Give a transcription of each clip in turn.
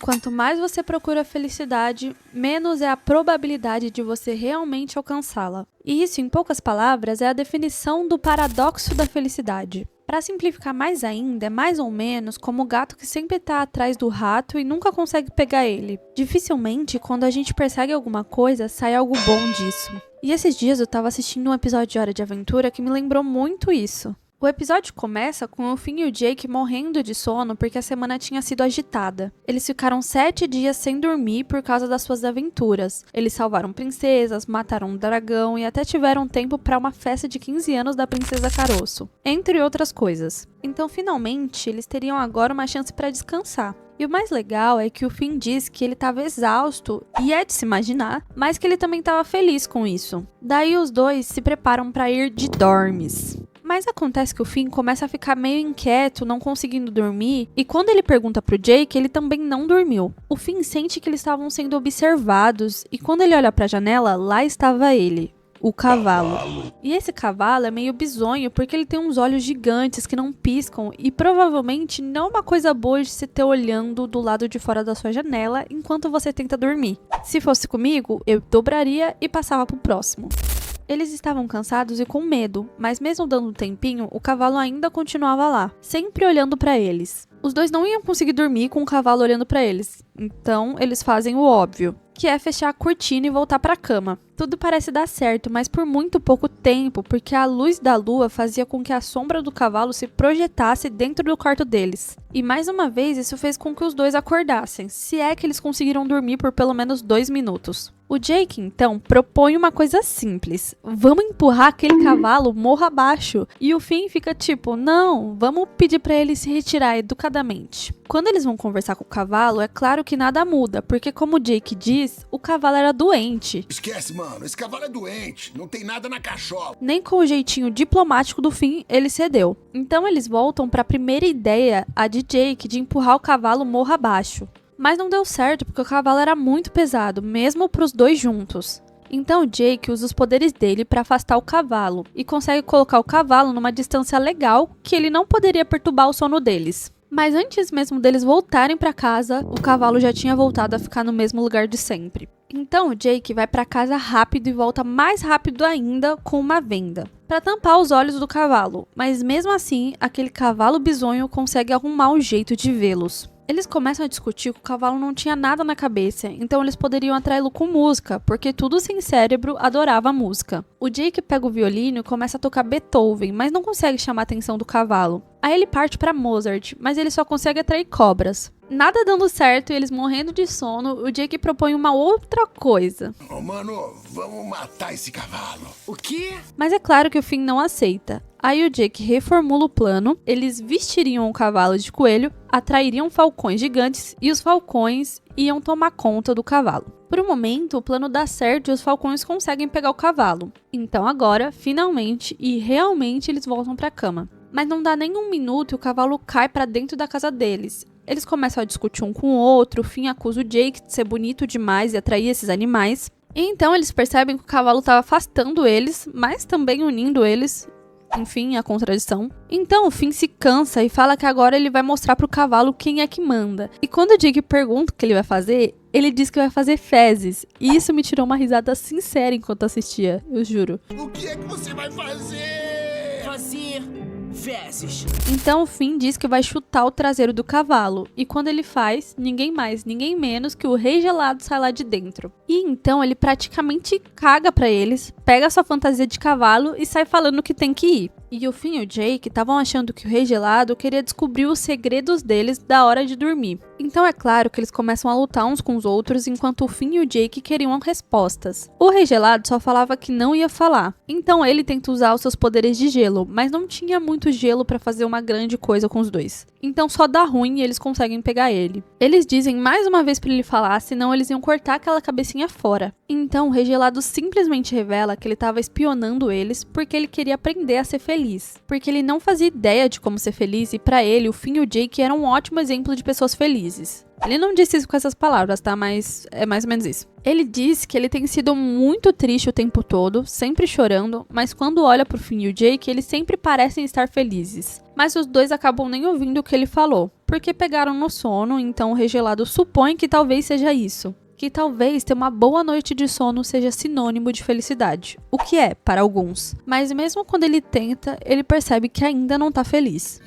Quanto mais você procura a felicidade, menos é a probabilidade de você realmente alcançá-la. E isso, em poucas palavras, é a definição do paradoxo da felicidade. Para simplificar mais ainda, é mais ou menos como o gato que sempre está atrás do rato e nunca consegue pegar ele. Dificilmente, quando a gente persegue alguma coisa, sai algo bom disso. E esses dias eu estava assistindo um episódio de Hora de Aventura que me lembrou muito isso. O episódio começa com o Finn e o Jake morrendo de sono porque a semana tinha sido agitada. Eles ficaram 7 dias sem dormir por causa das suas aventuras. Eles salvaram princesas, mataram um dragão e até tiveram tempo para uma festa de 15 anos da princesa Caroço, entre outras coisas. Então, finalmente, eles teriam agora uma chance para descansar. E o mais legal é que o Finn diz que ele estava exausto, e é de se imaginar, mas que ele também estava feliz com isso. Daí os dois se preparam para ir de dormes. Mas acontece que o Finn começa a ficar meio inquieto, não conseguindo dormir, e quando ele pergunta pro Jake, ele também não dormiu. O Finn sente que eles estavam sendo observados, e quando ele olha pra janela, lá estava ele, o cavalo. E esse cavalo é meio bizonho porque ele tem uns olhos gigantes que não piscam e provavelmente não é uma coisa boa de se ter olhando do lado de fora da sua janela enquanto você tenta dormir. Se fosse comigo, eu dobraria e passava pro próximo. Eles estavam cansados e com medo, mas mesmo dando um tempinho, o cavalo ainda continuava lá, sempre olhando pra eles. Os dois não iam conseguir dormir com o cavalo olhando pra eles, então eles fazem o óbvio, que é fechar a cortina e voltar pra cama. Tudo parece dar certo, mas por muito pouco tempo, porque a luz da lua fazia com que a sombra do cavalo se projetasse dentro do quarto deles. E mais uma vez, isso fez com que os dois acordassem, se é que eles conseguiram dormir por pelo menos 2 minutos. O Jake, então, propõe uma coisa simples. Vamos empurrar aquele cavalo morro abaixo. E o Finn fica tipo, não, vamos pedir pra ele se retirar educadamente. Quando eles vão conversar com o cavalo, é claro que nada muda, porque como o Jake diz, o cavalo era doente. Esquece, mano, esse cavalo é doente, não tem nada na cachola. Nem com o jeitinho diplomático do Finn, ele cedeu. Então eles voltam pra primeira ideia, a de Jake, de empurrar o cavalo morro abaixo. Mas não deu certo, porque o cavalo era muito pesado, mesmo para os dois juntos. Então o Jake usa os poderes dele para afastar o cavalo, e consegue colocar o cavalo numa distância legal que ele não poderia perturbar o sono deles. Mas antes mesmo deles voltarem para casa, o cavalo já tinha voltado a ficar no mesmo lugar de sempre. Então o Jake vai para casa rápido e volta mais rápido ainda com uma venda, para tampar os olhos do cavalo, mas mesmo assim, aquele cavalo bizonho consegue arrumar o jeito de vê-los. Eles começam a discutir que o cavalo não tinha nada na cabeça, então eles poderiam atraí-lo com música, porque tudo sem cérebro adorava música. O Jake pega o violino e começa a tocar Beethoven, mas não consegue chamar a atenção do cavalo. Aí ele parte para Mozart, mas ele só consegue atrair cobras. Nada dando certo e eles morrendo de sono, o Jake propõe uma outra coisa. Oh, mano, vamos matar esse cavalo. O quê? Mas é claro que o Finn não aceita. Aí o Jake reformula o plano, eles vestiriam o cavalo de coelho, atrairiam falcões gigantes e os falcões iam tomar conta do cavalo. Por um momento, o plano dá certo e os falcões conseguem pegar o cavalo. Então agora, finalmente e realmente eles voltam para a cama. Mas não dá nem um minuto e o cavalo cai para dentro da casa deles. Eles começam a discutir um com o outro, o Finn acusa o Jake de ser bonito demais e atrair esses animais. E então eles percebem que o cavalo estava afastando eles, mas também unindo eles. Enfim, a contradição. Então o Finn se cansa e fala que agora ele vai mostrar pro cavalo quem é que manda. E quando o Jake pergunta o que ele vai fazer, ele diz que vai fazer fezes. E isso me tirou uma risada sincera enquanto assistia, eu juro. O que é que você vai fazer? Fazer fezes. Então o Finn diz que vai chutar o traseiro do cavalo, e quando ele faz, ninguém mais, ninguém menos que o Rei Gelado sai lá de dentro. E então ele praticamente caga pra eles, pega sua fantasia de cavalo e sai falando que tem que ir. E o Finn e o Jake estavam achando que o Rei Gelado queria descobrir os segredos deles da hora de dormir. Então é claro que eles começam a lutar uns com os outros enquanto o Finn e o Jake queriam respostas. O Rei Gelado só falava que não ia falar. Então ele tenta usar os seus poderes de gelo, mas não tinha muito gelo pra fazer uma grande coisa com os dois. Então só dá ruim e eles conseguem pegar ele. Eles dizem mais uma vez pra ele falar, senão eles iam cortar aquela cabecinha fora. Então o Rei Gelado simplesmente revela que ele estava espionando eles porque ele queria aprender a ser feliz. Porque ele não fazia ideia de como ser feliz e pra ele o Finn e o Jake eram um ótimo exemplo de pessoas felizes. Ele não disse isso com essas palavras, tá? Mas é mais ou menos isso. Ele diz que ele tem sido muito triste o tempo todo, sempre chorando, mas quando olha pro Finn e o Jake, eles sempre parecem estar felizes. Mas os dois acabam nem ouvindo o que ele falou. porque pegaram no sono, então o regelado supõe que talvez seja isso. Que talvez ter uma boa noite de sono seja sinônimo de felicidade, o que é para alguns. Mas mesmo quando ele tenta, ele percebe que ainda não tá feliz.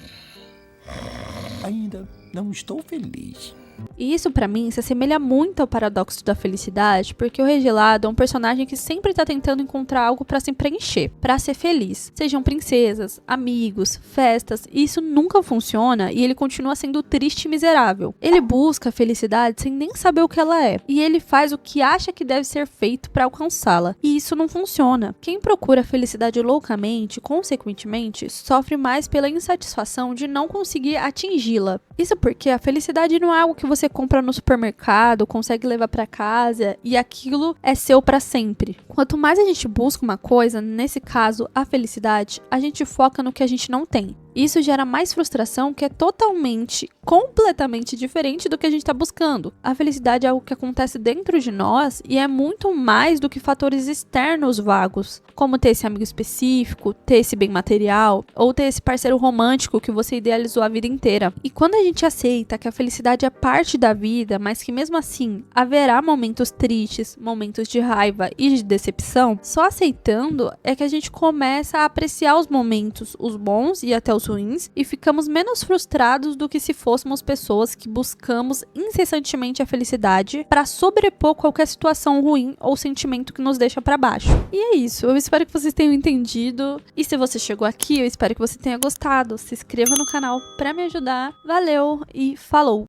Ainda não estou feliz. E isso pra mim se assemelha muito ao paradoxo da felicidade, porque o regelado é um personagem que sempre tá tentando encontrar algo pra se preencher, pra ser feliz. Sejam princesas, amigos, festas, e isso nunca funciona e ele continua sendo triste e miserável. Ele busca a felicidade sem nem saber o que ela é, e ele faz o que acha que deve ser feito pra alcançá-la, e isso não funciona. Quem procura a felicidade loucamente, consequentemente, sofre mais pela insatisfação de não conseguir atingi-la. Isso porque a felicidade não é algo que você compra no supermercado, consegue levar pra casa e aquilo é seu pra sempre. Quanto mais a gente busca uma coisa, nesse caso a felicidade, a gente foca no que a gente não tem. Isso gera mais frustração, que é completamente diferente do que a gente está buscando. A felicidade é algo que acontece dentro de nós e é muito mais do que fatores externos vagos, como ter esse amigo específico, ter esse bem material, ou ter esse parceiro romântico que você idealizou a vida inteira. E quando a gente aceita que a felicidade é parte da vida, mas que mesmo assim haverá momentos tristes, momentos de raiva e de decepção, só aceitando é que a gente começa a apreciar os momentos, os bons e até os ruins, e ficamos menos frustrados do que se fôssemos pessoas que buscamos incessantemente a felicidade para sobrepor qualquer situação ruim ou sentimento que nos deixa para baixo. E é isso, eu espero que vocês tenham entendido, e se você chegou aqui, eu espero que você tenha gostado. Se inscreva no canal para me ajudar. Valeu e falou!